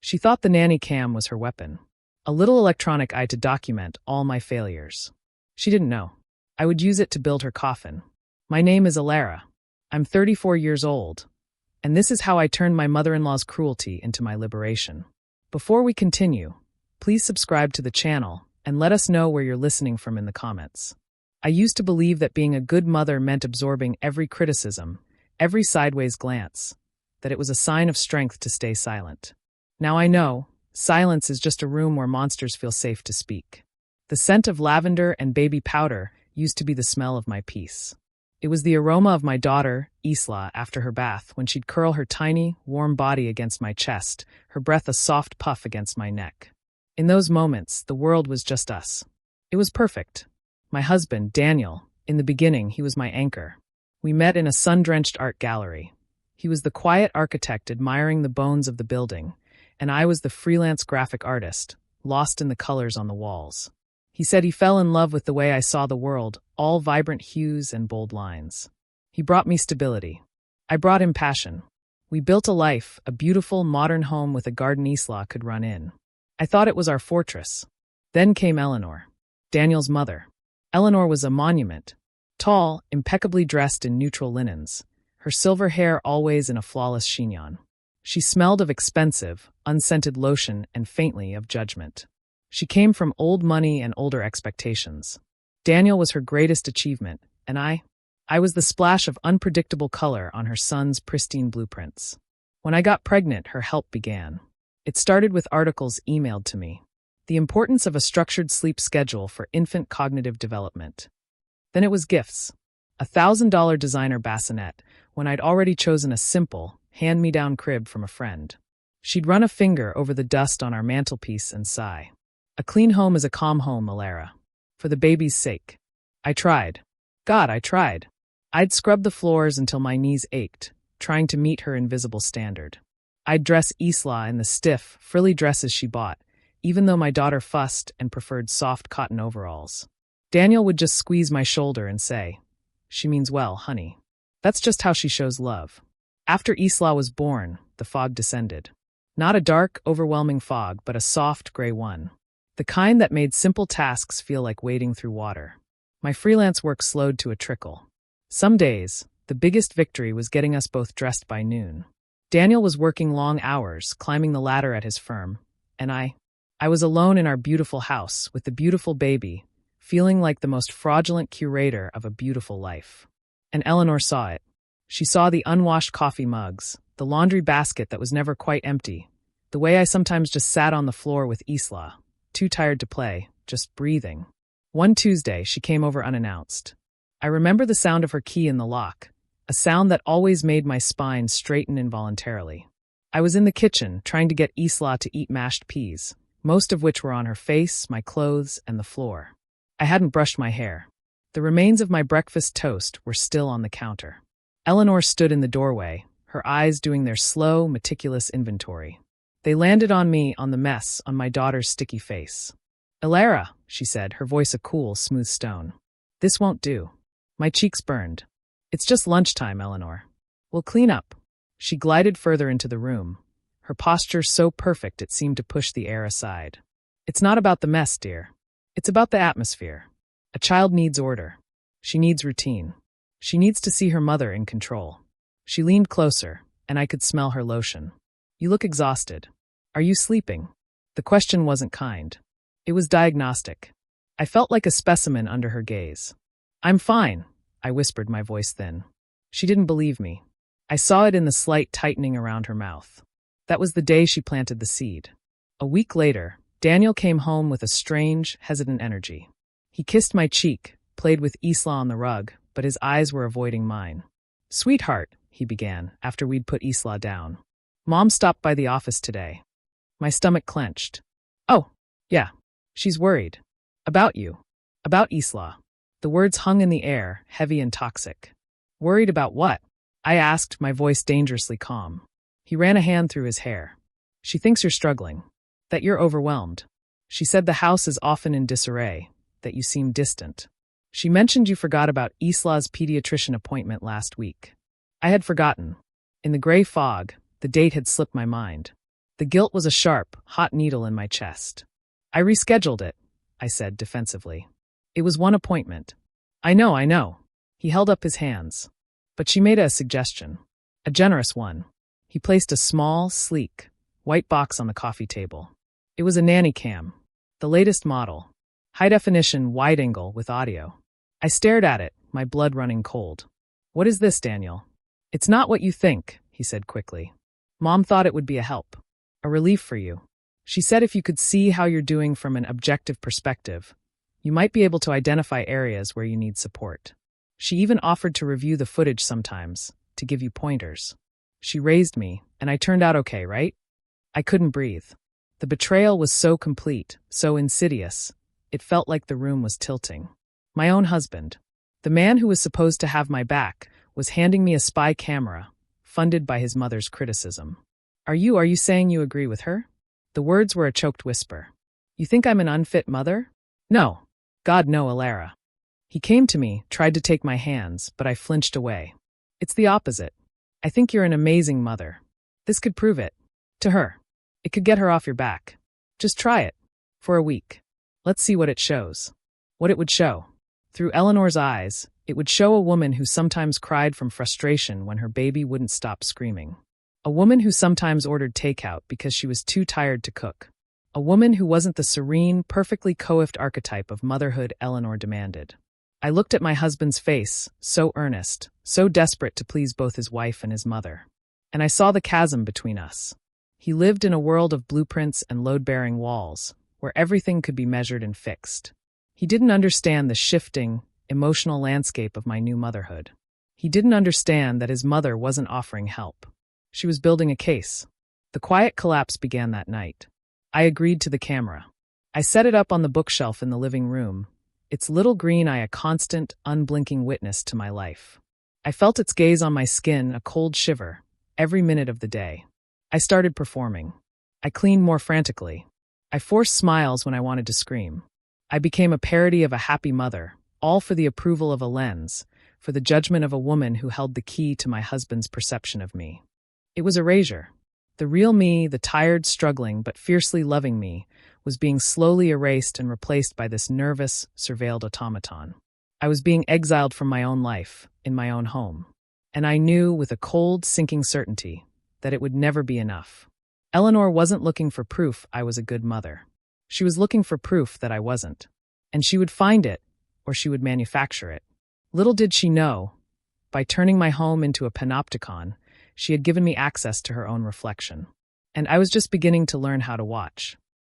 She thought the nanny cam was her weapon, a little electronic eye to document all my failures. She didn't know. I would use it to build her coffin. My name is Alara. I'm 34 years old, and this is how I turned my mother-in-law's cruelty into my liberation. Before we continue, please subscribe to the channel and let us know where you're listening from in the comments. I used to believe that being a good mother meant absorbing every criticism, every sideways glance, that it was a sign of strength to stay silent. Now I know, silence is just a room where monsters feel safe to speak. The scent of lavender and baby powder used to be the smell of my peace. It was the aroma of my daughter, Isla, after her bath, when she'd curl her tiny, warm body against my chest, her breath a soft puff against my neck. In those moments, the world was just us. It was perfect. My husband, Daniel, in the beginning, he was my anchor. We met in a sun-drenched art gallery. He was the quiet architect admiring the bones of the building, and I was the freelance graphic artist, lost in the colors on the walls. He said he fell in love with the way I saw the world, all vibrant hues and bold lines. He brought me stability. I brought him passion. We built a life, a beautiful, modern home with a garden Isla could run in. I thought it was our fortress. Then came Eleanor, Daniel's mother. Eleanor was a monument, tall, impeccably dressed in neutral linens, her silver hair always in a flawless chignon. She smelled of expensive, unscented lotion and faintly of judgment. She came from old money and older expectations. Daniel was her greatest achievement, and I was the splash of unpredictable color on her son's pristine blueprints. When I got pregnant, her help began. It started with articles emailed to me. The importance of a structured sleep schedule for infant cognitive development. Then it was gifts. A $1,000 designer bassinet, when I'd already chosen a simple, hand-me-down crib from a friend. She'd run a finger over the dust on our mantelpiece and sigh. A clean home is a calm home, Alara. For the baby's sake. I tried. God, I tried. I'd scrub the floors until my knees ached, trying to meet her invisible standard. I'd dress Isla in the stiff, frilly dresses she bought, even though my daughter fussed and preferred soft cotton overalls. Daniel would just squeeze my shoulder and say, "She means well, honey." That's just how she shows love. After Isla was born, the fog descended. Not a dark, overwhelming fog, but a soft, gray one. The kind that made simple tasks feel like wading through water. My freelance work slowed to a trickle. Some days, the biggest victory was getting us both dressed by noon. Daniel was working long hours, climbing the ladder at his firm, and I was alone in our beautiful house with the beautiful baby, feeling like the most fraudulent curator of a beautiful life. And Eleanor saw it. She saw the unwashed coffee mugs, the laundry basket that was never quite empty, the way I sometimes just sat on the floor with Isla, too tired to play, just breathing. One Tuesday, she came over unannounced. I remember the sound of her key in the lock, a sound that always made my spine straighten involuntarily. I was in the kitchen, trying to get Isla to eat mashed peas, most of which were on her face, my clothes, and the floor. I hadn't brushed my hair. The remains of my breakfast toast were still on the counter. Eleanor stood in the doorway, her eyes doing their slow, meticulous inventory. They landed on me, on the mess, on my daughter's sticky face. "Alara," she said, her voice a cool, smooth stone. "This won't do." My cheeks burned. "It's just lunchtime, Eleanor. We'll clean up." She glided further into the room, her posture so perfect it seemed to push the air aside. "It's not about the mess, dear. It's about the atmosphere. A child needs order. She needs routine. She needs to see her mother in control." She leaned closer, and I could smell her lotion. "You look exhausted. Are you sleeping?" The question wasn't kind. It was diagnostic. I felt like a specimen under her gaze. "I'm fine," I whispered, my voice thin. She didn't believe me. I saw it in the slight tightening around her mouth. That was the day she planted the seed. A week later, Daniel came home with a strange, hesitant energy. He kissed my cheek, played with Isla on the rug, but his eyes were avoiding mine. "Sweetheart," he began, after we'd put Isla down. "Mom stopped by the office today." My stomach clenched. "Oh, yeah. She's worried. About you. About Isla." The words hung in the air, heavy and toxic. "Worried about what?" I asked, my voice dangerously calm. He ran a hand through his hair. "She thinks you're struggling. That you're overwhelmed. She said the house is often in disarray, that you seem distant. She mentioned you forgot about Isla's pediatrician appointment last week." I had forgotten. In the gray fog, the date had slipped my mind. The guilt was a sharp, hot needle in my chest. I rescheduled it, I said defensively. It was one appointment. I know. He held up his hands. But she made a suggestion. A generous one. He placed a small, sleek, white box on the coffee table. It was a nanny cam. The latest model. High-definition, wide-angle with audio. I stared at it, my blood running cold. What is this, Daniel? It's not what you think, he said quickly. Mom thought it would be a help. A relief for you. She said if you could see how you're doing from an objective perspective, you might be able to identify areas where you need support. She even offered to review the footage sometimes, to give you pointers. She raised me, and I turned out okay, right? I couldn't breathe. The betrayal was so complete, so insidious, it felt like the room was tilting. My own husband, the man who was supposed to have my back, was handing me a spy camera, funded by his mother's criticism. Are you saying you agree with her? The words were a choked whisper. You think I'm an unfit mother? No. God, no, Alara. He came to me, tried to take my hands, but I flinched away. It's the opposite. I think you're an amazing mother. This could prove it. To her. It could get her off your back. Just try it. For a week. Let's see what it shows. What it would show. Through Eleanor's eyes, it would show a woman who sometimes cried from frustration when her baby wouldn't stop screaming. A woman who sometimes ordered takeout because she was too tired to cook. A woman who wasn't the serene, perfectly coiffed archetype of motherhood Eleanor demanded. I looked at my husband's face, so earnest, so desperate to please both his wife and his mother. And I saw the chasm between us. He lived in a world of blueprints and load-bearing walls, where everything could be measured and fixed. He didn't understand the shifting, emotional landscape of my new motherhood. He didn't understand that his mother wasn't offering help. She was building a case. The quiet collapse began that night. I agreed to the camera. I set it up on the bookshelf in the living room, its little green eye a constant, unblinking witness to my life. I felt its gaze on my skin, a cold shiver, every minute of the day. I started performing. I cleaned more frantically. I forced smiles when I wanted to scream. I became a parody of a happy mother, all for the approval of a lens, for the judgment of a woman who held the key to my husband's perception of me. It was erasure. The real me, the tired, struggling, but fiercely loving me, was being slowly erased and replaced by this nervous, surveilled automaton. I was being exiled from my own life, in my own home. And I knew, with a cold, sinking certainty, that it would never be enough. Eleanor wasn't looking for proof I was a good mother. She was looking for proof that I wasn't. And she would find it, or she would manufacture it. Little did she know, by turning my home into a panopticon, she had given me access to her own reflection. And I was just beginning to learn how to watch.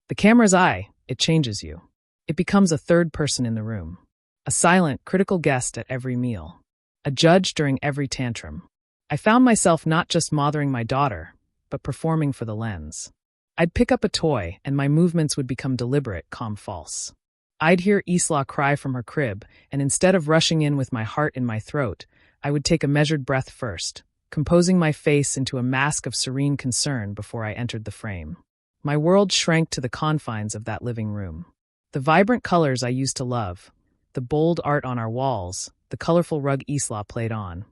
The camera's eye, it changes you. It becomes a third person in the room. A silent, critical guest at every meal. A judge during every tantrum. I found myself not just mothering my daughter, but performing for the lens. I'd pick up a toy, and my movements would become deliberate, calm, false. I'd hear Isla cry from her crib, and instead of rushing in with my heart in my throat, I would take a measured breath first, composing my face into a mask of serene concern before I entered the frame. My world shrank to the confines of that living room. The vibrant colors I used to love, the bold art on our walls, the colorful rug Isla played on,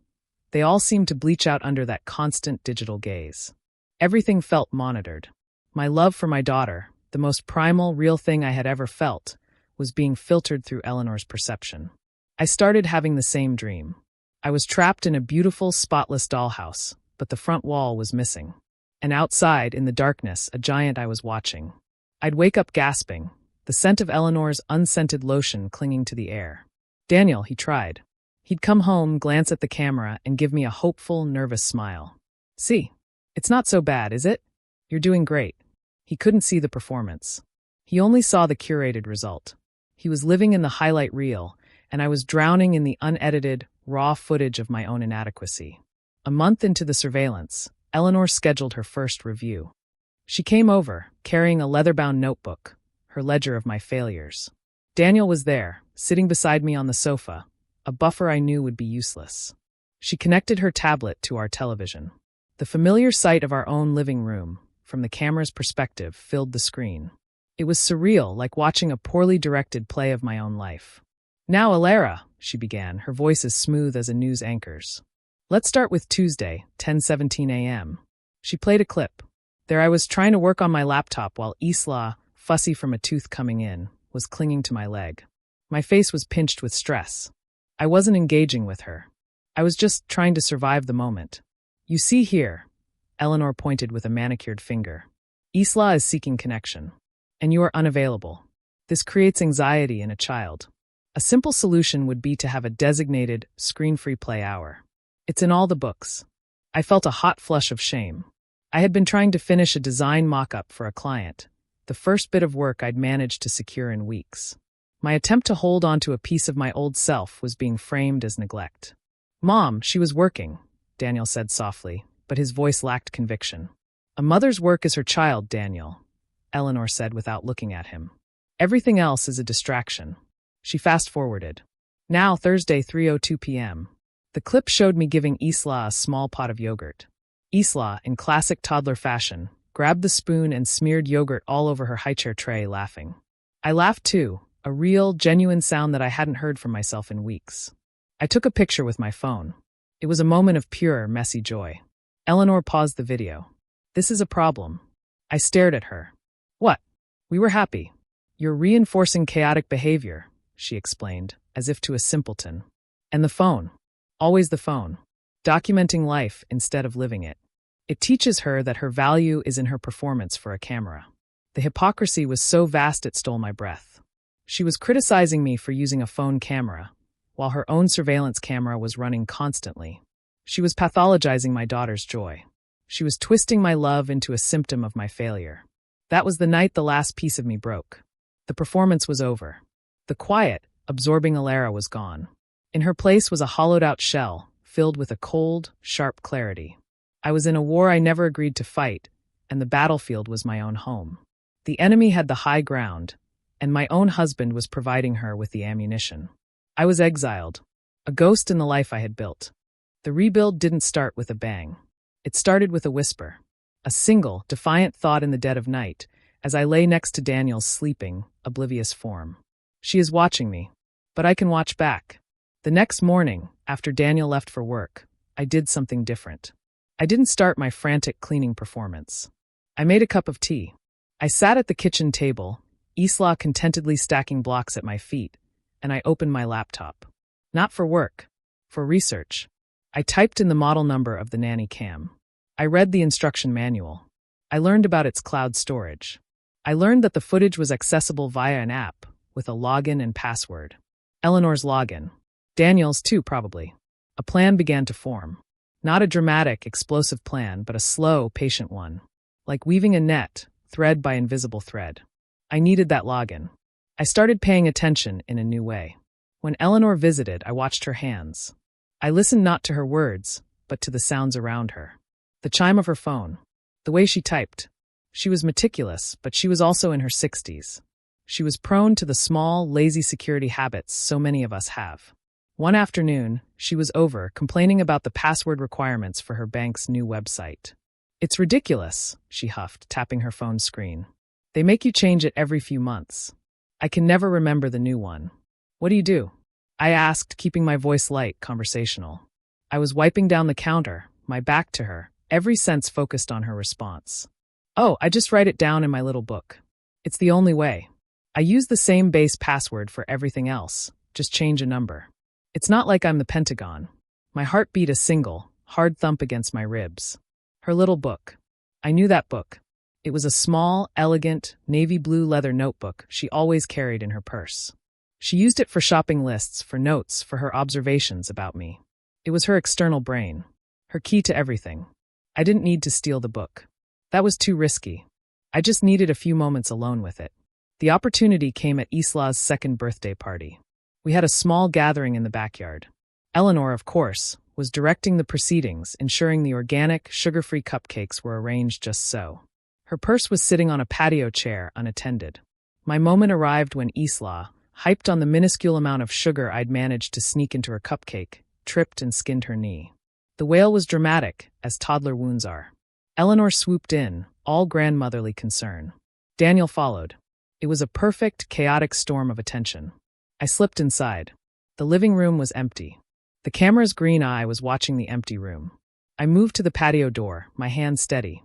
they all seemed to bleach out under that constant digital gaze. Everything felt monitored. My love for my daughter, the most primal, real thing I had ever felt, was being filtered through Eleanor's perception. I started having the same dream. I was trapped in a beautiful, spotless dollhouse, but the front wall was missing. And outside, in the darkness, a giant I was watching. I'd wake up gasping, the scent of Eleanor's unscented lotion clinging to the air. Daniel, he tried. He'd come home, glance at the camera, and give me a hopeful, nervous smile. See, it's not so bad, is it? You're doing great. He couldn't see the performance. He only saw the curated result. He was living in the highlight reel, and I was drowning in the unedited, raw footage of my own inadequacy. A month into the surveillance, Eleanor scheduled her first review. She came over, carrying a leather-bound notebook, her ledger of my failures. Daniel was there, sitting beside me on the sofa, a buffer I knew would be useless. She connected her tablet to our television. The familiar sight of our own living room, from the camera's perspective, filled the screen. It was surreal, like watching a poorly directed play of my own life. Now, Alara, she began, her voice as smooth as a news anchor's. Let's start with Tuesday, 10:17 a.m. She played a clip. There I was trying to work on my laptop while Isla, fussy from a tooth coming in, was clinging to my leg. My face was pinched with stress. I wasn't engaging with her. I was just trying to survive the moment. You see here, Eleanor pointed with a manicured finger. Isla is seeking connection, and you are unavailable. This creates anxiety in a child. A simple solution would be to have a designated, screen-free play hour. It's in all the books. I felt a hot flush of shame. I had been trying to finish a design mock-up for a client, the first bit of work I'd managed to secure in weeks. My attempt to hold on to a piece of my old self was being framed as neglect. Mom, she was working, Daniel said softly, but his voice lacked conviction. A mother's work is her child, Daniel, Eleanor said without looking at him. Everything else is a distraction. She fast-forwarded. Now, Thursday, 3:02 p.m. The clip showed me giving Isla a small pot of yogurt. Isla, in classic toddler fashion, grabbed the spoon and smeared yogurt all over her high-chair tray, laughing. I laughed too, a real, genuine sound that I hadn't heard from myself in weeks. I took a picture with my phone. It was a moment of pure, messy joy. Eleanor paused the video. This is a problem. I stared at her. What? We were happy. You're reinforcing chaotic behavior, she explained, as if to a simpleton. And the phone. Always the phone. Documenting life instead of living it. It teaches her that her value is in her performance for a camera. The hypocrisy was so vast it stole my breath. She was criticizing me for using a phone camera, while her own surveillance camera was running constantly. She was pathologizing my daughter's joy. She was twisting my love into a symptom of my failure. That was the night the last piece of me broke. The performance was over. The quiet, absorbing Alara was gone. In her place was a hollowed-out shell, filled with a cold, sharp clarity. I was in a war I never agreed to fight, and the battlefield was my own home. The enemy had the high ground, and my own husband was providing her with the ammunition. I was exiled, a ghost in the life I had built. The rebuild didn't start with a bang. It started with a whisper, a single, defiant thought in the dead of night, as I lay next to Daniel's sleeping, oblivious form. She is watching me, but I can watch back. The next morning, after Daniel left for work, I did something different. I didn't start my frantic cleaning performance. I made a cup of tea. I sat at the kitchen table, Isla contentedly stacking blocks at my feet, and I opened my laptop. Not for work, for research. I typed in the model number of the nanny cam. I read the instruction manual. I learned about its cloud storage. I learned that the footage was accessible via an app, with a login and password. Eleanor's login. Daniel's too, probably. A plan began to form. Not a dramatic, explosive plan, but a slow, patient one. Like weaving a net, thread by invisible thread. I needed that login. I started paying attention in a new way. When Eleanor visited, I watched her hands. I listened not to her words, but to the sounds around her. The chime of her phone. The way she typed. She was meticulous, but she was also in her 60s. She was prone to the small, lazy security habits so many of us have. One afternoon, she was over, complaining about the password requirements for her bank's new website. It's ridiculous, she huffed, tapping her phone screen. They make you change it every few months. I can never remember the new one. What do you do? I asked, keeping my voice light, conversational. I was wiping down the counter, my back to her, every sense focused on her response. Oh, I just write it down in my little book. It's the only way. I use the same base password for everything else, just change a number. It's not like I'm the Pentagon. My heart beat a single, hard thump against my ribs. Her little book. I knew that book. It was a small, elegant, navy blue leather notebook she always carried in her purse. She used it for shopping lists, for notes, for her observations about me. It was her external brain, her key to everything. I didn't need to steal the book. That was too risky. I just needed a few moments alone with it. The opportunity came at Isla's second birthday party. We had a small gathering in the backyard. Eleanor, of course, was directing the proceedings, ensuring the organic, sugar-free cupcakes were arranged just so. Her purse was sitting on a patio chair, unattended. My moment arrived when Isla, hyped on the minuscule amount of sugar I'd managed to sneak into her cupcake, tripped and skinned her knee. The wail was dramatic, as toddler wounds are. Eleanor swooped in, all grandmotherly concern. Daniel followed. It was a perfect, chaotic storm of attention. I slipped inside. The living room was empty. The camera's green eye was watching the empty room. I moved to the patio door, my hand steady.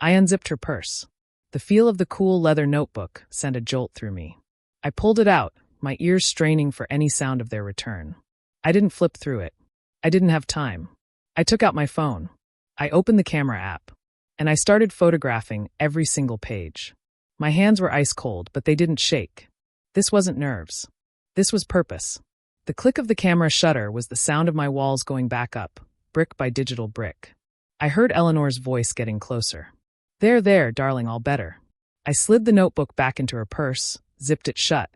I unzipped her purse. The feel of the cool leather notebook sent a jolt through me. I pulled it out, my ears straining for any sound of their return. I didn't flip through it. I didn't have time. I took out my phone. I opened the camera app, and I started photographing every single page. My hands were ice cold, but they didn't shake. This wasn't nerves. This was purpose. The click of the camera shutter was the sound of my walls going back up, brick by digital brick. I heard Eleanor's voice getting closer. There, darling, all better. I slid the notebook back into her purse, zipped it shut,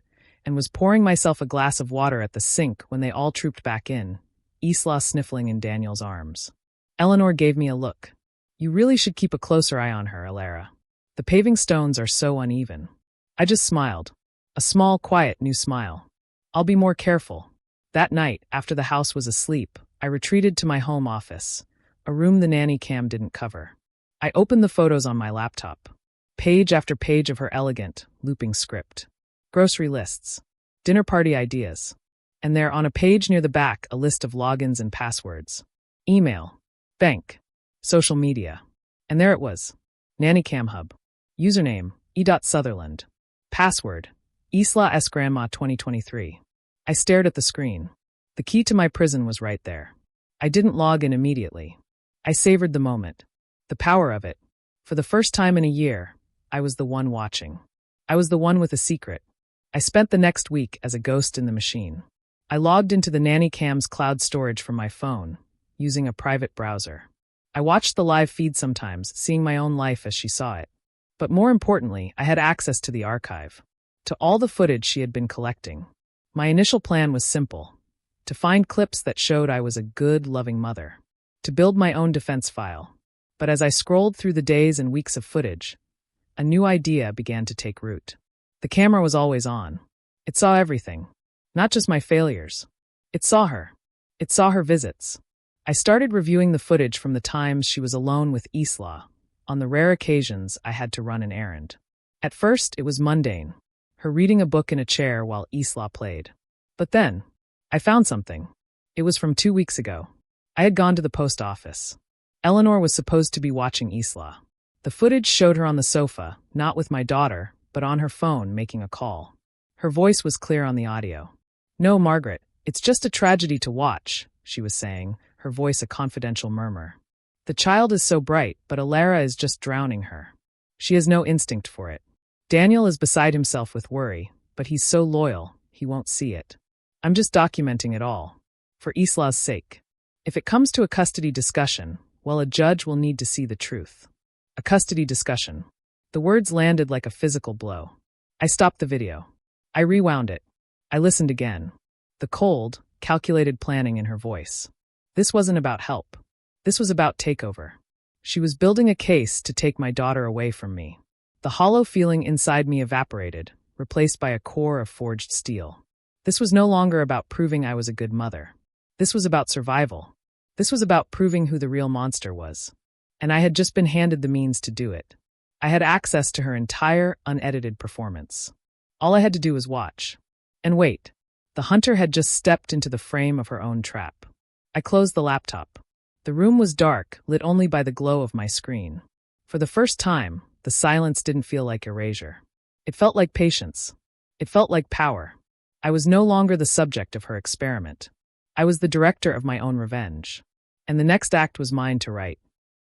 and was pouring myself a glass of water at the sink when they all trooped back in, Isla sniffling in Daniel's arms. Eleanor gave me a look. You really should keep a closer eye on her, Alara. The paving stones are so uneven. I just smiled. A small, quiet, new smile. I'll be more careful. That night, after the house was asleep, I retreated to my home office, a room the nanny cam didn't cover. I opened the photos on my laptop. Page after page of her elegant, looping script. Grocery lists. Dinner party ideas. And there, on a page near the back, a list of logins and passwords. Email. Bank. Social media. And there it was. Nanny Cam Hub. Username, E.Sutherland. Password, Isla S. Grandma 2023. I stared at the screen. The key to my prison was right there. I didn't log in immediately. I savored the moment. The power of it. For the first time in a year, I was the one watching. I was the one with a secret. I spent the next week as a ghost in the machine. I logged into the Nanny Cam's cloud storage from my phone, using a private browser. I watched the live feed sometimes, seeing my own life as she saw it. But more importantly, I had access to the archive, to all the footage she had been collecting. My initial plan was simple: to find clips that showed I was a good, loving mother, to build my own defense file. But as I scrolled through the days and weeks of footage, a new idea began to take root. The camera was always on. It saw everything, not just my failures. It saw her. It saw her visits. I started reviewing the footage from the times she was alone with Isla, on the rare occasions I had to run an errand. At first, it was mundane, her reading a book in a chair while Isla played. But then, I found something. It was from 2 weeks ago. I had gone to the post office. Eleanor was supposed to be watching Isla. The footage showed her on the sofa, not with my daughter, but on her phone making a call. Her voice was clear on the audio. No, Margaret, it's just a tragedy to watch, she was saying, her voice a confidential murmur. The child is so bright, but Alara is just drowning her. She has no instinct for it. Daniel is beside himself with worry, but he's so loyal, he won't see it. I'm just documenting it all. For Isla's sake. If it comes to a custody discussion, well, a judge will need to see the truth. A custody discussion. The words landed like a physical blow. I stopped the video. I rewound it. I listened again. The cold, calculated planning in her voice. This wasn't about help. This was about takeover. She was building a case to take my daughter away from me. The hollow feeling inside me evaporated, replaced by a core of forged steel. This was no longer about proving I was a good mother. This was about survival. This was about proving who the real monster was. And I had just been handed the means to do it. I had access to her entire, unedited performance. All I had to do was watch. And wait. The hunter had just stepped into the frame of her own trap. I closed the laptop. The room was dark, lit only by the glow of my screen. For the first time, the silence didn't feel like erasure. It felt like patience. It felt like power. I was no longer the subject of her experiment. I was the director of my own revenge. And the next act was mine to write.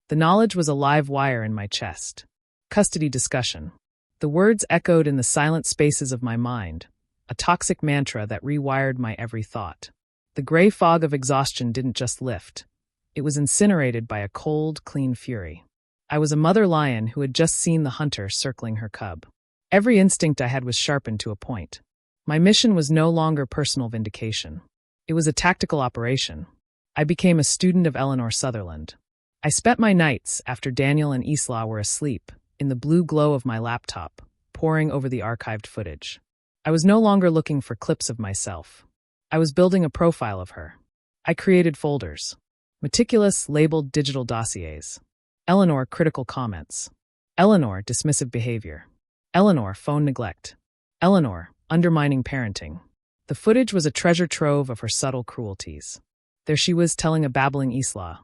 The knowledge was a live wire in my chest. Custody discussion. The words echoed in the silent spaces of my mind, a toxic mantra that rewired my every thought. The gray fog of exhaustion didn't just lift. It was incinerated by a cold, clean fury. I was a mother lion who had just seen the hunter circling her cub. Every instinct I had was sharpened to a point. My mission was no longer personal vindication. It was a tactical operation. I became a student of Eleanor Sutherland. I spent my nights, after Daniel and Isla were asleep, in the blue glow of my laptop, poring over the archived footage. I was no longer looking for clips of myself. I was building a profile of her. I created folders. Meticulous, labeled digital dossiers. Eleanor, critical comments. Eleanor, dismissive behavior. Eleanor, phone neglect. Eleanor, undermining parenting. The footage was a treasure trove of her subtle cruelties. There she was telling a babbling Isla,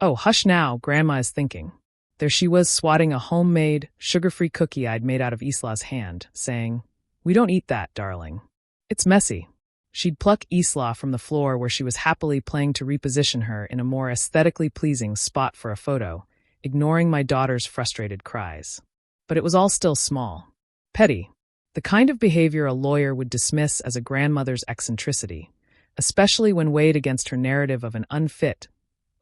"Oh, hush now, Grandma is thinking." There she was swatting a homemade, sugar-free cookie I'd made out of Isla's hand, saying, "We don't eat that, darling. It's messy." She'd pluck Isla from the floor where she was happily playing to reposition her in a more aesthetically pleasing spot for a photo, ignoring my daughter's frustrated cries. But it was all still small. Petty. The kind of behavior a lawyer would dismiss as a grandmother's eccentricity, especially when weighed against her narrative of an unfit,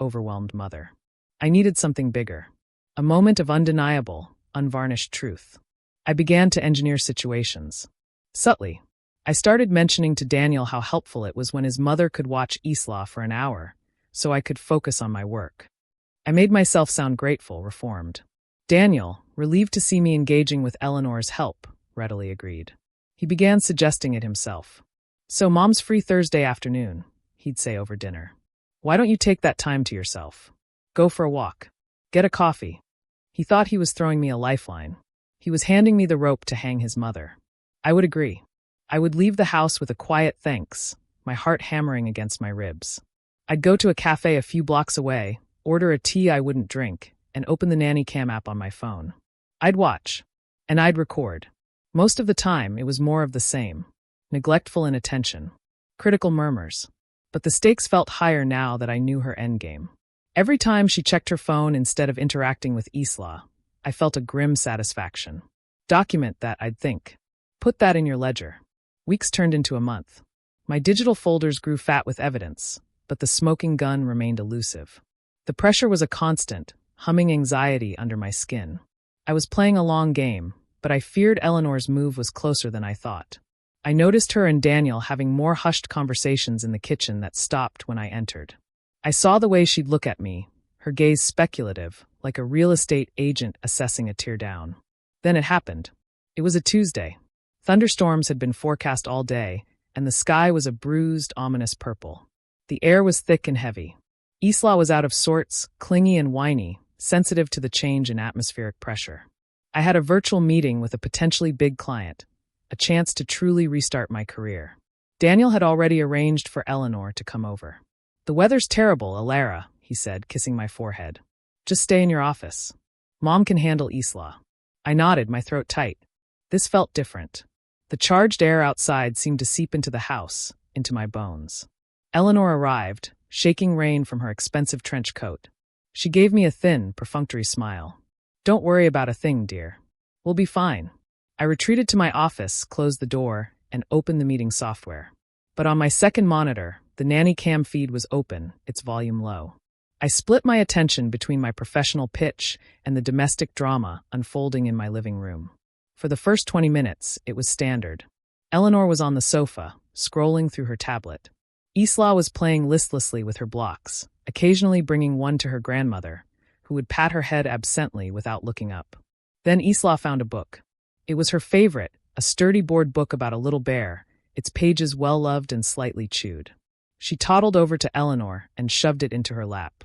overwhelmed mother. I needed something bigger. A moment of undeniable, unvarnished truth. I began to engineer situations. Subtly. I started mentioning to Daniel how helpful it was when his mother could watch Isla for an hour, so I could focus on my work. I made myself sound grateful, reformed. Daniel, relieved to see me engaging with Eleanor's help, readily agreed. He began suggesting it himself. "So Mom's free Thursday afternoon," he'd say over dinner. "Why don't you take that time to yourself? Go for a walk. Get a coffee." He thought he was throwing me a lifeline. He was handing me the rope to hang his mother. I would agree. I would leave the house with a quiet thanks, my heart hammering against my ribs. I'd go to a cafe a few blocks away, order a tea I wouldn't drink, and open the Nanny Cam app on my phone. I'd watch. And I'd record. Most of the time, it was more of the same. Neglectful inattention. Critical murmurs. But the stakes felt higher now that I knew her endgame. Every time she checked her phone instead of interacting with Isla, I felt a grim satisfaction. Document that, I'd think. Put that in your ledger. Weeks turned into a month. My digital folders grew fat with evidence, but the smoking gun remained elusive. The pressure was a constant, humming anxiety under my skin. I was playing a long game, but I feared Eleanor's move was closer than I thought. I noticed her and Daniel having more hushed conversations in the kitchen that stopped when I entered. I saw the way she'd look at me, her gaze speculative, like a real estate agent assessing a tear down. Then it happened. It was a Tuesday. Thunderstorms had been forecast all day, and the sky was a bruised, ominous purple. The air was thick and heavy. Isla was out of sorts, clingy and whiny, sensitive to the change in atmospheric pressure. I had a virtual meeting with a potentially big client, a chance to truly restart my career. Daniel had already arranged for Eleanor to come over. "The weather's terrible, Alara," he said, kissing my forehead. "Just stay in your office. Mom can handle Isla." I nodded, my throat tight. This felt different. The charged air outside seemed to seep into the house, into my bones. Eleanor arrived, shaking rain from her expensive trench coat. She gave me a thin, perfunctory smile. "Don't worry about a thing, dear. We'll be fine." I retreated to my office, closed the door, and opened the meeting software. But on my second monitor, the Nanny Cam feed was open, its volume low. I split my attention between my professional pitch and the domestic drama unfolding in my living room. For the first 20 minutes, it was standard. Eleanor was on the sofa, scrolling through her tablet. Isla was playing listlessly with her blocks, occasionally bringing one to her grandmother, who would pat her head absently without looking up. Then Isla found a book. It was her favorite, a sturdy board book about a little bear, its pages well-loved and slightly chewed. She toddled over to Eleanor and shoved it into her lap.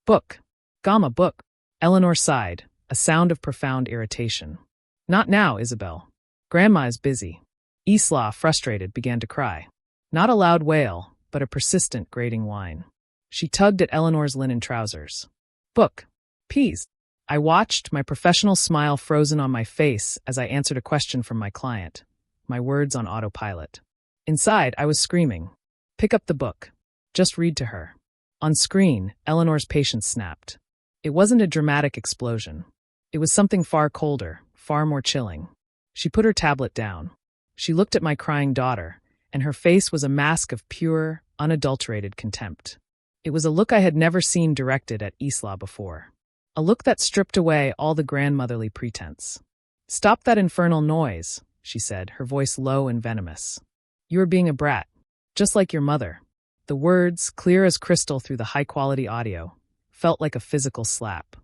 "Book. Gamma book." Eleanor sighed, a sound of profound irritation. "Not now, Isabel. Grandma is busy." Isla, frustrated, began to cry. Not a loud wail, but a persistent, grating whine. She tugged at Eleanor's linen trousers. "Book. Peas." I watched, my professional smile frozen on my face as I answered a question from my client, my words on autopilot. Inside, I was screaming. "Pick up the book. Just read to her." On screen, Eleanor's patience snapped. It wasn't a dramatic explosion. It was something far colder, far more chilling. She put her tablet down. She looked at my crying daughter, and her face was a mask of pure, unadulterated contempt. It was a look I had never seen directed at Isla before. A look that stripped away all the grandmotherly pretense. "Stop that infernal noise," she said, her voice low and venomous. "You are being a brat, just like your mother." The words, clear as crystal through the high-quality audio, felt like a physical slap.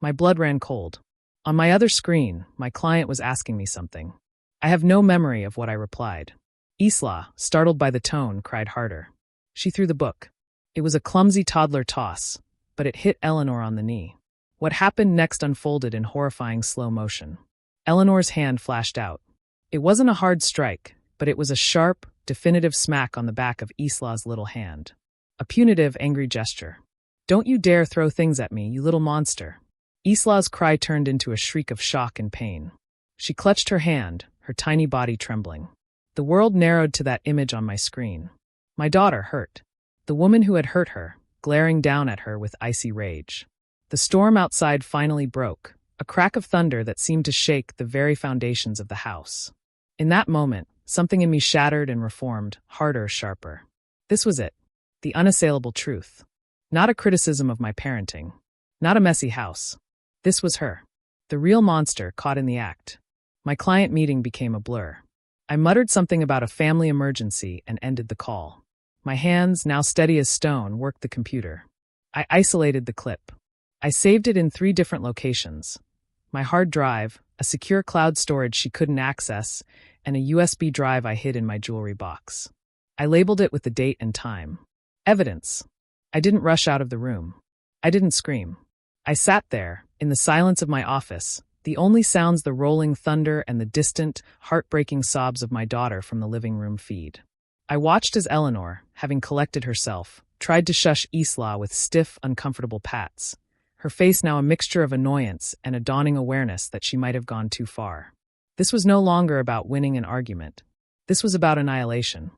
My blood ran cold. On my other screen, my client was asking me something. I have no memory of what I replied. Isla, startled by the tone, cried harder. She threw the book. It was a clumsy toddler toss, but it hit Eleanor on the knee. What happened next unfolded in horrifying slow motion. Eleanor's hand flashed out. It wasn't a hard strike, but it was a sharp, definitive smack on the back of Isla's little hand. A punitive, angry gesture. "Don't you dare throw things at me, you little monster." Isla's cry turned into a shriek of shock and pain. She clutched her hand, her tiny body trembling. The world narrowed to that image on my screen. My daughter hurt. The woman who had hurt her, glaring down at her with icy rage. The storm outside finally broke, a crack of thunder that seemed to shake the very foundations of the house. In that moment, something in me shattered and reformed, harder, sharper. This was it. The unassailable truth. Not a criticism of my parenting. Not a messy house. This was her. The real monster caught in the act. My client meeting became a blur. I muttered something about a family emergency and ended the call. My hands, now steady as stone, worked the computer. I isolated the clip. I saved it in 3 different locations. My hard drive, a secure cloud storage she couldn't access, and a USB drive I hid in my jewelry box. I labeled it with the date and time. Evidence. I didn't rush out of the room. I didn't scream. I sat there, in the silence of my office, the only sounds the rolling thunder and the distant, heartbreaking sobs of my daughter from the living room feed. I watched as Eleanor, having collected herself, tried to shush Isla with stiff, uncomfortable pats, her face now a mixture of annoyance and a dawning awareness that she might have gone too far. This was no longer about winning an argument. This was about annihilation.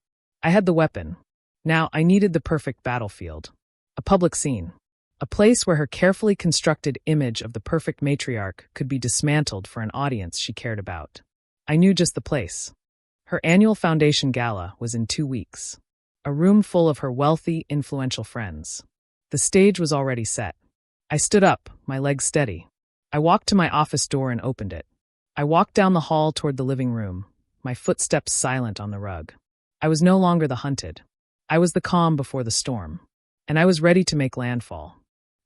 I had the weapon. Now I needed the perfect battlefield. A public scene. A place where her carefully constructed image of the perfect matriarch could be dismantled for an audience she cared about. I knew just the place. Her annual foundation gala was in 2 weeks. A room full of her wealthy, influential friends. The stage was already set. I stood up, my legs steady. I walked to my office door and opened it. I walked down the hall toward the living room, my footsteps silent on the rug. I was no longer the hunted. I was the calm before the storm. And I was ready to make landfall.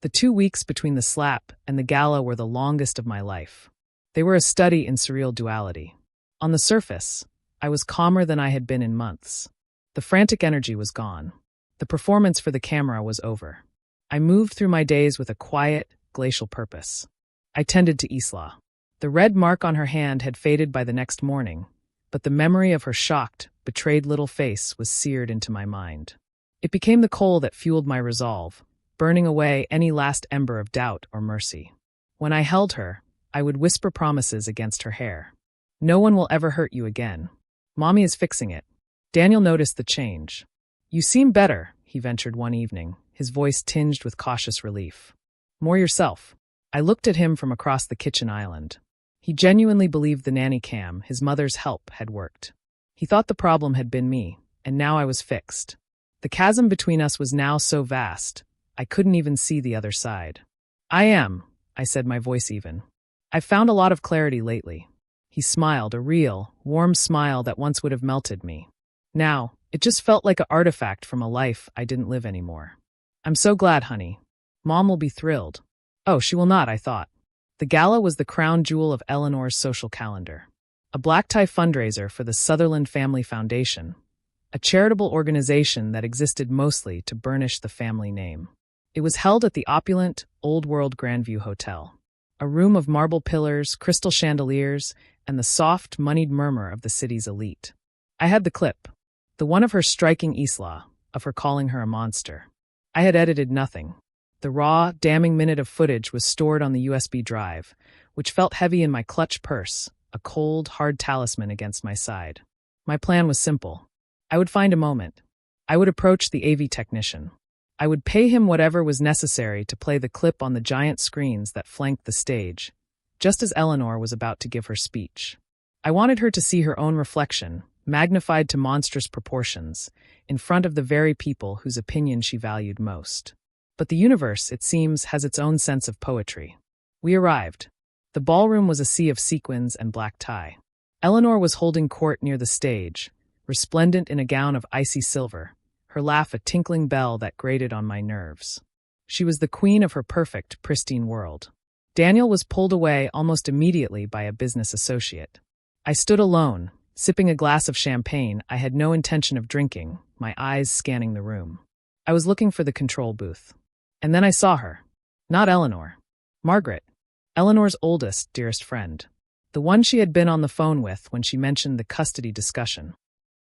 The 2 weeks between the slap and the gala were the longest of my life. They were a study in surreal duality. On the surface, I was calmer than I had been in months. The frantic energy was gone. The performance for the camera was over. I moved through my days with a quiet, glacial purpose. I tended to Isla. The red mark on her hand had faded by the next morning, but the memory of her shocked, betrayed little face was seared into my mind. It became the coal that fueled my resolve, burning away any last ember of doubt or mercy. When I held her, I would whisper promises against her hair. No one will ever hurt you again. Mommy is fixing it. Daniel noticed the change. You seem better, he ventured one evening, his voice tinged with cautious relief. More yourself. I looked at him from across the kitchen island. He genuinely believed the nanny cam, his mother's help, had worked. He thought the problem had been me, and now I was fixed. The chasm between us was now so vast, I couldn't even see the other side. I said, my voice even. I've found a lot of clarity lately. He smiled, a real, warm smile that once would have melted me. Now, it just felt like an artifact from a life I didn't live anymore. I'm so glad, honey. Mom will be thrilled. Oh, she will not, I thought. The gala was the crown jewel of Eleanor's social calendar. A black tie fundraiser for the Sutherland Family Foundation, a charitable organization that existed mostly to burnish the family name. It was held at the opulent, old-world Grandview Hotel, a room of marble pillars, crystal chandeliers, and the soft, moneyed murmur of the city's elite. I had the clip, the one of her striking Isla, of her calling her a monster. I had edited nothing. The raw, damning minute of footage was stored on the USB drive, which felt heavy in my clutch purse, a cold, hard talisman against my side. My plan was simple. I would find a moment. I would approach the AV technician. I would pay him whatever was necessary to play the clip on the giant screens that flanked the stage, just as Eleanor was about to give her speech. I wanted her to see her own reflection, magnified to monstrous proportions, in front of the very people whose opinion she valued most. But the universe, it seems, has its own sense of poetry. We arrived. The ballroom was a sea of sequins and black tie. Eleanor was holding court near the stage, resplendent in a gown of icy silver, her laugh a tinkling bell that grated on my nerves. She was the queen of her perfect, pristine world. Daniel was pulled away almost immediately by a business associate. I stood alone, sipping a glass of champagne I had no intention of drinking, my eyes scanning the room. I was looking for the control booth. And then I saw her. Not Eleanor. Margaret. Eleanor's oldest, dearest friend. The one she had been on the phone with when she mentioned the custody discussion.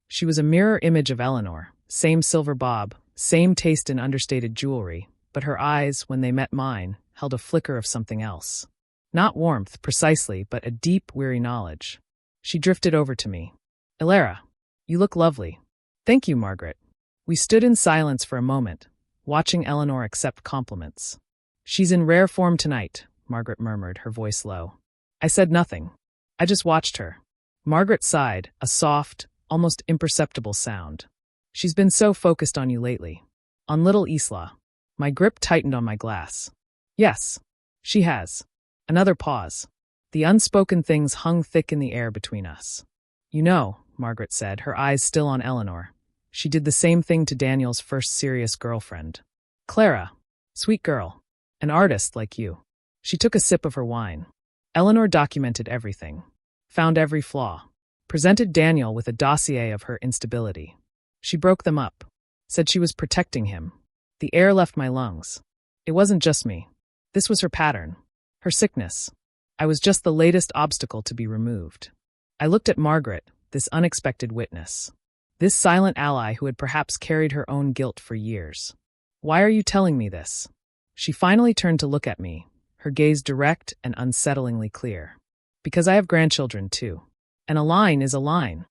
She was a mirror image of Eleanor, same silver bob, same taste in understated jewelry, but her eyes, when they met mine, held a flicker of something else. Not warmth, precisely, but a deep, weary knowledge. She drifted over to me. "Elara, you look lovely." "Thank you, Margaret." We stood in silence for a moment, watching Eleanor accept compliments. "She's in rare form tonight," Margaret murmured, her voice low. I said nothing. I just watched her. Margaret sighed, a soft, almost imperceptible sound. "She's been so focused on you lately. On little Isla." My grip tightened on my glass. "Yes, she has." Another pause. The unspoken things hung thick in the air between us. "You know," Margaret said, her eyes still on Eleanor, "she did the same thing to Daniel's first serious girlfriend. Clara. Sweet girl. An artist like you." She took a sip of her wine. Eleanor documented everything. Found every flaw. Presented Daniel with a dossier of her instability. She broke them up. Said she was protecting him. The air left my lungs. It wasn't just me. This was her pattern. Her sickness. I was just the latest obstacle to be removed. I looked at Margaret, this unexpected witness. This silent ally who had perhaps carried her own guilt for years. "Why are you telling me this?" She finally turned to look at me, her gaze direct and unsettlingly clear. "Because I have grandchildren too. And a line is a line."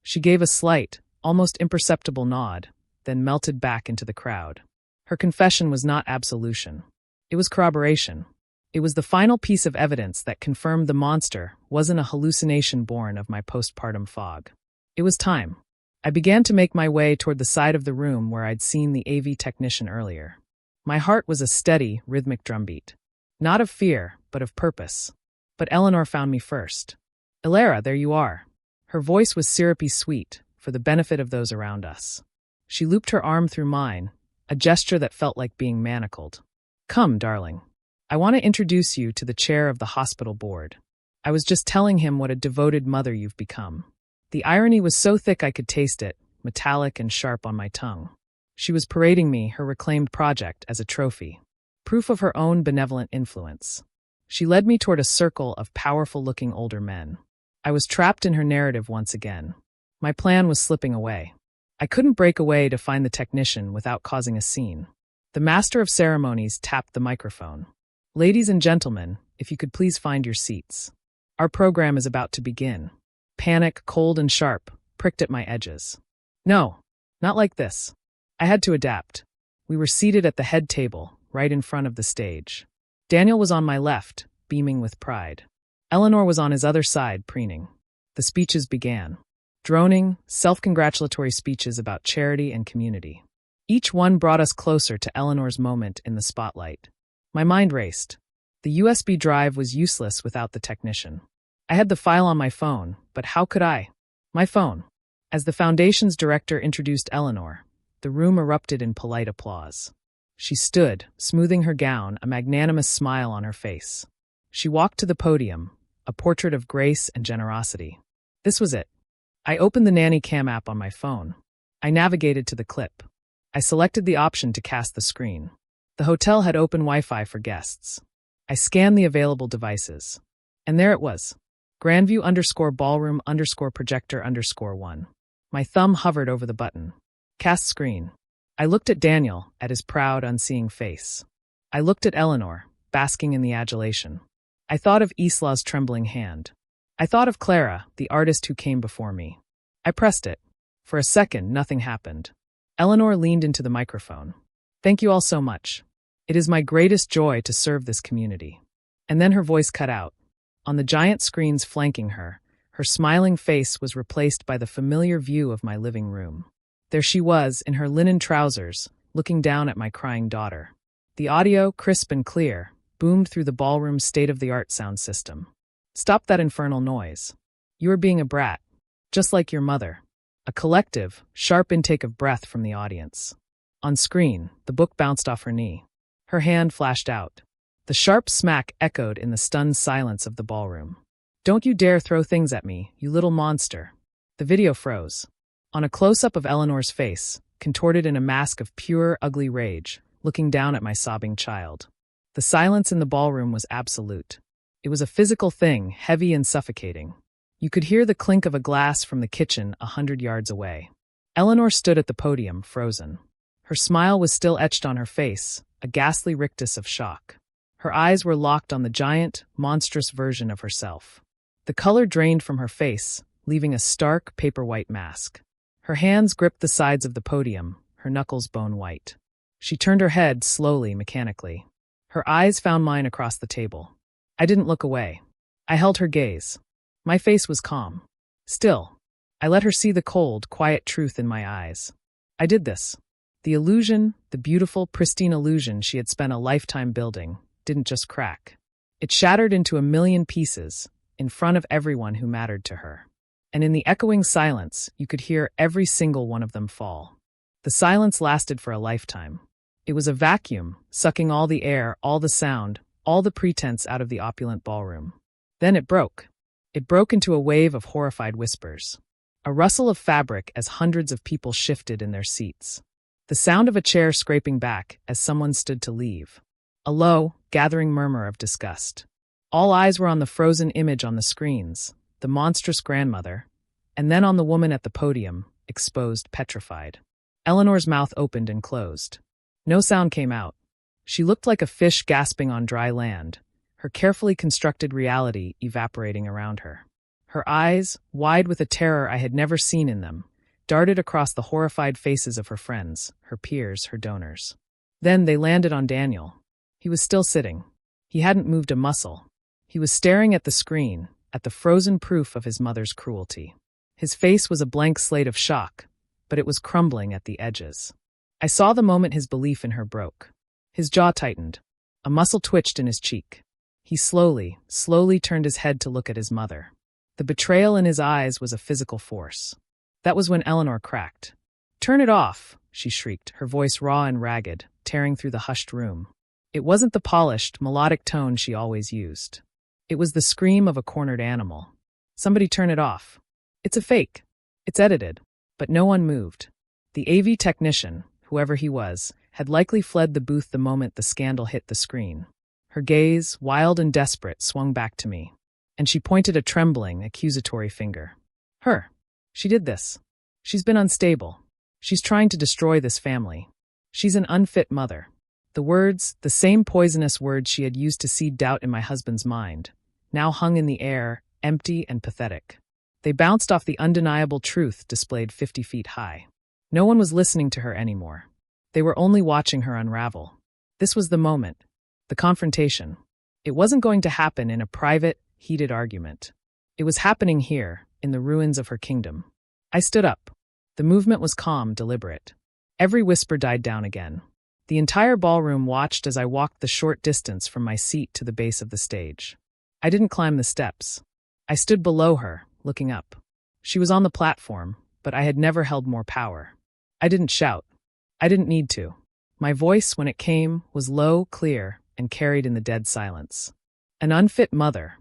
She gave a slight, almost imperceptible nod, then melted back into the crowd. Her confession was not absolution. It was corroboration. It was the final piece of evidence that confirmed the monster wasn't a hallucination born of my postpartum fog. It was time. I began to make my way toward the side of the room where I'd seen the AV technician earlier. My heart was a steady, rhythmic drumbeat. Not of fear, but of purpose. But Eleanor found me first. "Elara, there you are." Her voice was syrupy sweet, for the benefit of those around us. She looped her arm through mine, a gesture that felt like being manacled. "Come, darling. I want to introduce you to the chair of the hospital board. I was just telling him what a devoted mother you've become." The irony was so thick I could taste it, metallic and sharp on my tongue. She was parading me, her reclaimed project, as a trophy. Proof of her own benevolent influence. She led me toward a circle of powerful-looking older men. I was trapped in her narrative once again. My plan was slipping away. I couldn't break away to find the technician without causing a scene. The master of ceremonies tapped the microphone. "Ladies and gentlemen, if you could please find your seats. Our program is about to begin." Panic, cold and sharp, pricked at my edges. No, not like this. I had to adapt. We were seated at the head table, right in front of the stage. Daniel was on my left, beaming with pride. Eleanor was on his other side, preening. The speeches began. Droning, self-congratulatory speeches about charity and community. Each one brought us closer to Eleanor's moment in the spotlight. My mind raced. The USB drive was useless without the technician. I had the file on my phone, but how could I? My phone. As the Foundation's director introduced Eleanor, the room erupted in polite applause. She stood, smoothing her gown, a magnanimous smile on her face. She walked to the podium, a portrait of grace and generosity. This was it. I opened the Nanny Cam app on my phone. I navigated to the clip. I selected the option to cast the screen. The hotel had open Wi-Fi for guests. I scanned the available devices. And there it was. Grandview_ballroom_projector_1. My thumb hovered over the button. Cast screen. I looked at Daniel, at his proud, unseeing face. I looked at Eleanor, basking in the adulation. I thought of Isla's trembling hand. I thought of Clara, the artist who came before me. I pressed it. For a second, nothing happened. Eleanor leaned into the microphone. "Thank you all so much. It is my greatest joy to serve this community." And then her voice cut out. On the giant screens flanking her, her smiling face was replaced by the familiar view of my living room. There she was, in her linen trousers, looking down at my crying daughter. The audio, crisp and clear, boomed through the ballroom's state-of-the-art sound system. "Stop that infernal noise. You are being a brat, just like your mother." A collective, sharp intake of breath from the audience. On screen, the book bounced off her knee. Her hand flashed out. The sharp smack echoed in the stunned silence of the ballroom. "Don't you dare throw things at me, you little monster." The video froze. On a close-up of Eleanor's face, contorted in a mask of pure, ugly rage, looking down at my sobbing child. The silence in the ballroom was absolute. It was a physical thing, heavy and suffocating. You could hear the clink of a glass from the kitchen 100 yards away. Eleanor stood at the podium, frozen. Her smile was still etched on her face, a ghastly rictus of shock. Her eyes were locked on the giant, monstrous version of herself. The color drained from her face, leaving a stark, paper-white mask. Her hands gripped the sides of the podium, her knuckles bone-white. She turned her head slowly, mechanically. Her eyes found mine across the table. I didn't look away. I held her gaze. My face was calm. Still, I let her see the cold, quiet truth in my eyes. I did this. The illusion, the beautiful, pristine illusion she had spent a lifetime building, didn't just crack. It shattered into a million pieces, in front of everyone who mattered to her. And in the echoing silence, you could hear every single one of them fall. The silence lasted for a lifetime. It was a vacuum, sucking all the air, all the sound, all the pretense out of the opulent ballroom. Then it broke. It broke into a wave of horrified whispers. A rustle of fabric as hundreds of people shifted in their seats. The sound of a chair scraping back as someone stood to leave. A low, gathering murmur of disgust. All eyes were on the frozen image on the screens, the monstrous grandmother, and then on the woman at the podium, exposed, petrified. Eleanor's mouth opened and closed. No sound came out. She looked like a fish gasping on dry land, her carefully constructed reality evaporating around her. Her eyes, wide with a terror I had never seen in them, darted across the horrified faces of her friends, her peers, her donors. Then they landed on Daniel. He was still sitting. He hadn't moved a muscle. He was staring at the screen, at the frozen proof of his mother's cruelty. His face was a blank slate of shock, but it was crumbling at the edges. I saw the moment his belief in her broke. His jaw tightened. A muscle twitched in his cheek. He slowly turned his head to look at his mother. The betrayal in his eyes was a physical force. That was when Eleanor cracked. "Turn it off," she shrieked, her voice raw and ragged, tearing through the hushed room. It wasn't the polished, melodic tone she always used. It was the scream of a cornered animal. "Somebody turn it off. It's a fake. It's edited." But no one moved. The AV technician, whoever he was, had likely fled the booth the moment the scandal hit the screen. Her gaze, wild and desperate, swung back to me, and she pointed a trembling, accusatory finger. "Her. She did this. She's been unstable. She's trying to destroy this family. She's an unfit mother." The words, the same poisonous words she had used to seed doubt in my husband's mind, now hung in the air, empty and pathetic. They bounced off the undeniable truth displayed 50 feet high. No one was listening to her anymore. They were only watching her unravel. This was the moment. The confrontation. It wasn't going to happen in a private, heated argument. It was happening here, in the ruins of her kingdom. I stood up. The movement was calm, deliberate. Every whisper died down again. The entire ballroom watched as I walked the short distance from my seat to the base of the stage. I didn't climb the steps. I stood below her, looking up. She was on the platform, but I had never held more power. I didn't shout. I didn't need to. My voice, when it came, was low, clear, and carried in the dead silence. "An unfit mother,"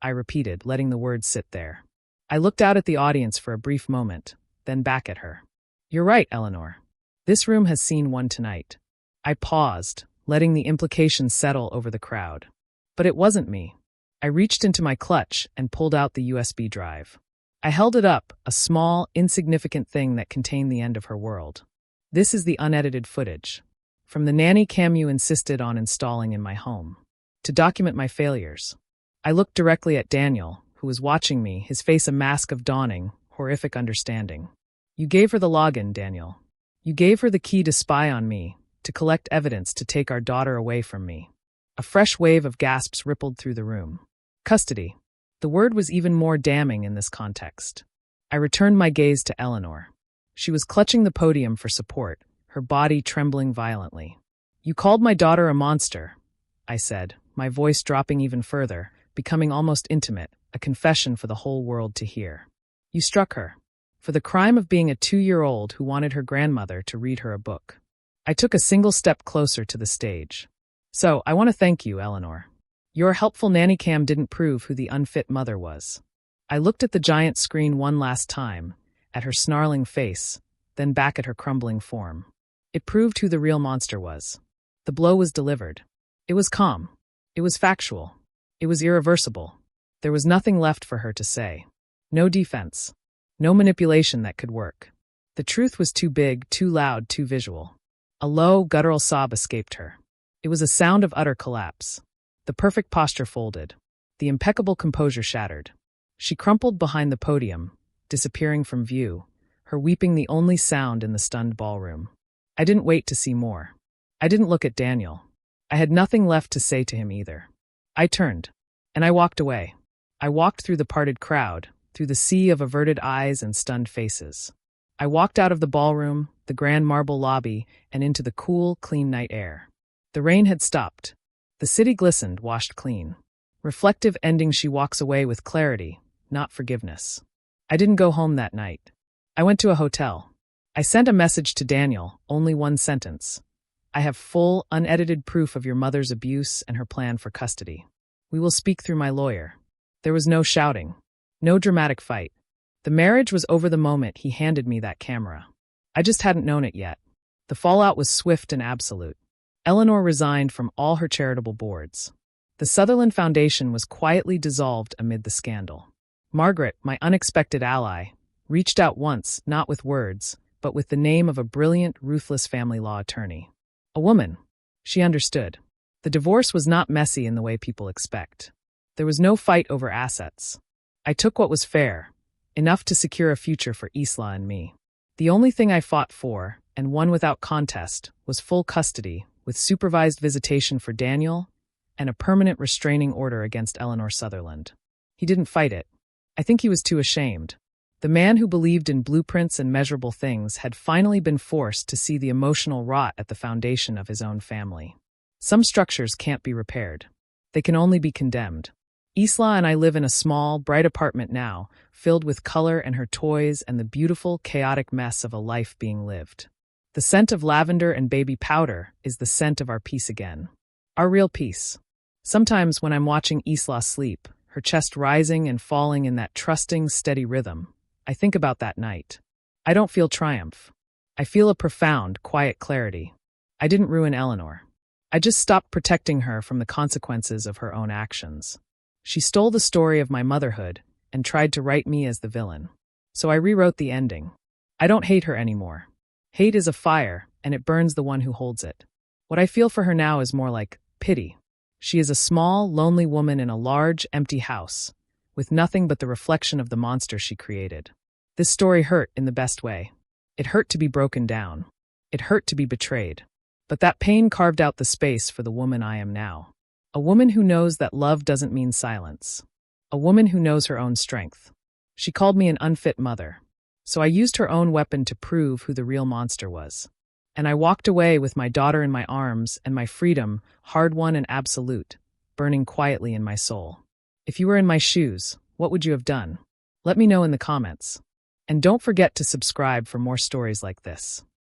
I repeated, letting the words sit there. I looked out at the audience for a brief moment, then back at her. "You're right, Eleanor. This room has seen one tonight." I paused, letting the implications settle over the crowd. But it wasn't me. I reached into my clutch and pulled out the USB drive. I held it up, a small, insignificant thing that contained the end of her world. "This is the unedited footage. From the nanny cam you insisted on installing in my home. To document my failures." I looked directly at Daniel, who was watching me, his face a mask of dawning, horrific understanding. "You gave her the login, Daniel. You gave her the key to spy on me, to collect evidence to take our daughter away from me." A fresh wave of gasps rippled through the room. Custody. The word was even more damning in this context. I returned my gaze to Eleanor. She was clutching the podium for support, her body trembling violently. "You called my daughter a monster," I said, my voice dropping even further, becoming almost intimate, a confession for the whole world to hear. "You struck her. For the crime of being a 2-year-old who wanted her grandmother to read her a book." I took a single step closer to the stage. "So, I want to thank you, Eleanor. Your helpful nanny cam didn't prove who the unfit mother was." I looked at the giant screen one last time, at her snarling face, then back at her crumbling form. It proved who the real monster was. The blow was delivered. It was calm. It was factual. It was irreversible. There was nothing left for her to say. No defense. No manipulation that could work. The truth was too big, too loud, too visual. A low, guttural sob escaped her. It was a sound of utter collapse. The perfect posture folded. The impeccable composure shattered. She crumpled behind the podium, disappearing from view, her weeping the only sound in the stunned ballroom. I didn't wait to see more. I didn't look at Daniel. I had nothing left to say to him either. I turned, and I walked away. I walked through the parted crowd, through the sea of averted eyes and stunned faces. I walked out of the ballroom, the grand marble lobby, and into the cool, clean night air. The rain had stopped. The city glistened, washed clean. Reflective ending, she walks away with clarity, not forgiveness. I didn't go home that night. I went to a hotel. I sent a message to Daniel, only one sentence. I have full, unedited proof of your mother's abuse and her plan for custody. We will speak through my lawyer. There was no shouting, no dramatic fight. The marriage was over the moment he handed me that camera. I just hadn't known it yet. The fallout was swift and absolute. Eleanor resigned from all her charitable boards. The Sutherland Foundation was quietly dissolved amid the scandal. Margaret, my unexpected ally, reached out once, not with words, but with the name of a brilliant, ruthless family law attorney. A woman. She understood. The divorce was not messy in the way people expect. There was no fight over assets. I took what was fair, enough to secure a future for Isla and me. The only thing I fought for, and won without contest, was full custody, with supervised visitation for Daniel, and a permanent restraining order against Eleanor Sutherland. He didn't fight it. I think he was too ashamed. The man who believed in blueprints and measurable things had finally been forced to see the emotional rot at the foundation of his own family. Some structures can't be repaired. They can only be condemned. Isla and I live in a small, bright apartment now, filled with color and her toys and the beautiful, chaotic mess of a life being lived. The scent of lavender and baby powder is the scent of our peace again. Our real peace. Sometimes when I'm watching Isla sleep, her chest rising and falling in that trusting, steady rhythm, I think about that night. I don't feel triumph. I feel a profound, quiet clarity. I didn't ruin Eleanor. I just stopped protecting her from the consequences of her own actions. She stole the story of my motherhood and tried to write me as the villain. So I rewrote the ending. I don't hate her anymore. Hate is a fire, and it burns the one who holds it. What I feel for her now is more like pity. She is a small, lonely woman in a large, empty house, with nothing but the reflection of the monster she created. This story hurt in the best way. It hurt to be broken down. It hurt to be betrayed. But that pain carved out the space for the woman I am now. A woman who knows that love doesn't mean silence. A woman who knows her own strength. She called me an unfit mother. So I used her own weapon to prove who the real monster was. And I walked away with my daughter in my arms and my freedom, hard-won and absolute, burning quietly in my soul. If you were in my shoes, what would you have done? Let me know in the comments. And don't forget to subscribe for more stories like this.